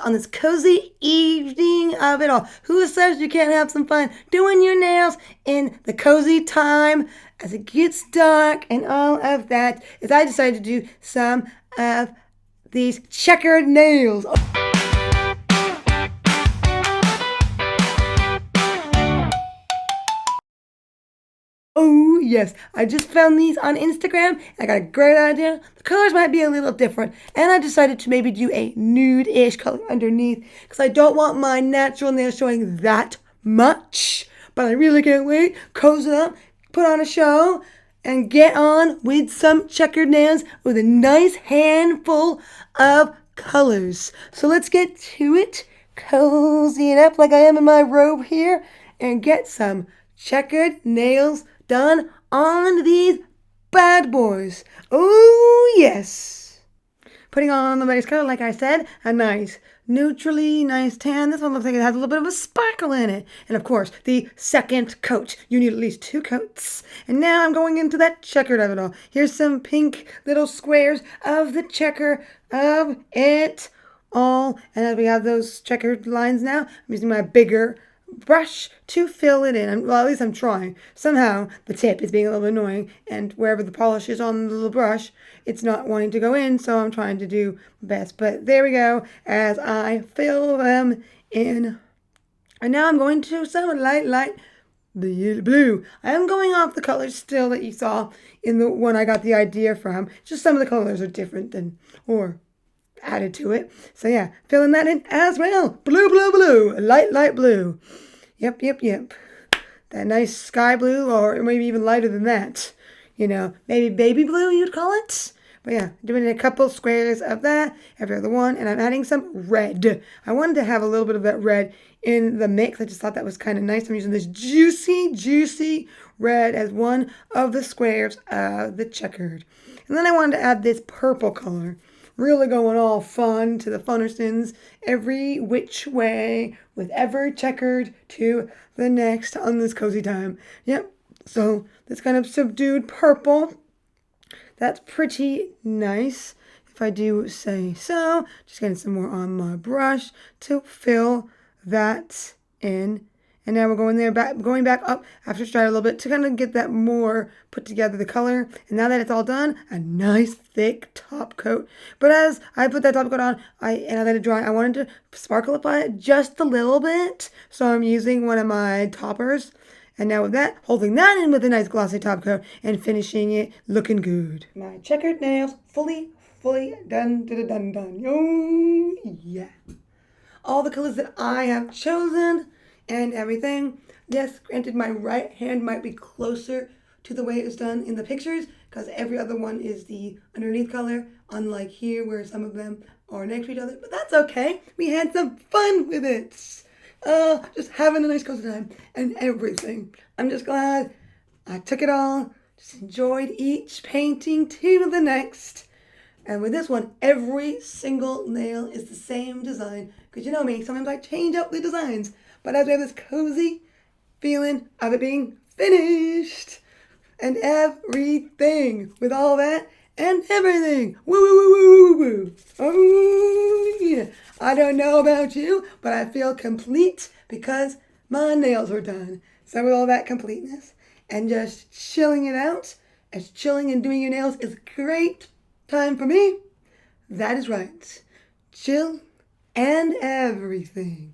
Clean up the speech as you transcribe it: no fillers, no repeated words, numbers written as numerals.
on this cozy evening of it all. Who says you can't have some fun doing your nails in the cozy time as it gets dark and all of that? Is I decided to do some of these checkered nails. Oh, yes. I just found these on Instagram. I got a great idea. The colors might be a little different. And I decided to maybe do a nude-ish color underneath because I don't want my natural nails showing that much. But I really can't wait. Cozy up, put on a show, and get on with some checkered nails with a nice handful of colors. So let's get to it. Cozy it up like I am in my robe here and get some checkered nails done on these bad boys. Oh, yes. Putting on the base color, like I said, a nice neutrally nice tan. This one looks like it has a little bit of a sparkle in it. And of course, the second coat. You need at least 2 coats. And now I'm going into that checkered of it all. Here's some pink little squares of the checker of it all. And as we have those checkered lines now, I'm using my bigger brush to fill it in. Well, at least I'm trying. Somehow the tip is being a little bit annoying, and wherever the polish is on the little brush, it's not wanting to go in, so I'm trying to do my best. But there we go, as I fill them in. And now I'm going to some light blue. I am going off the colors still that you saw in the one I got the idea from. Just some of the colors are different than, or added to it. So yeah, filling that in as well. Blue. Light blue. Yep. That nice sky blue, or maybe even lighter than that. You know, maybe baby blue you'd call it. But yeah, doing a couple squares of that, every other one, and I'm adding some red. I wanted to have a little bit of that red in the mix. I just thought that was kind of nice. I'm using this juicy red as one of the squares of the checkered. And then I wanted to add this purple color. Really going all fun to the Funnersons, every which way, with ever checkered to the next on this cozy time. Yep, so this kind of subdued purple, that's pretty nice, if I do say so. Just getting some more on my brush to fill that in. And now we're going back up after stride a little bit to kind of get that more put together, the color. And now that it's all done, a nice thick top coat. But as I put that top coat on, and I let it dry, I wanted to sparklify it just a little bit. So I'm using one of my toppers. And now with that, holding that in with a nice glossy top coat and finishing it looking good. My checkered nails fully done. Oh, yeah. All the colors that I have chosen and everything. Yes, granted, my right hand might be closer to the way it was done in the pictures because every other one is the underneath color, unlike here where some of them are next to each other. But that's okay. We had some fun with it. Just having a nice cozy time and everything. I'm just glad I took it all. Just enjoyed each painting to the next. And with this one, every single nail is the same design. Because you know me, sometimes I change up the designs. But as we have this cozy feeling of it being finished. And everything with all that and everything. Woo. Oh, yeah. I don't know about you, but I feel complete because my nails are done. So with all that completeness and just chilling it out, as chilling and doing your nails is a great time for me. That is right. Chill and everything.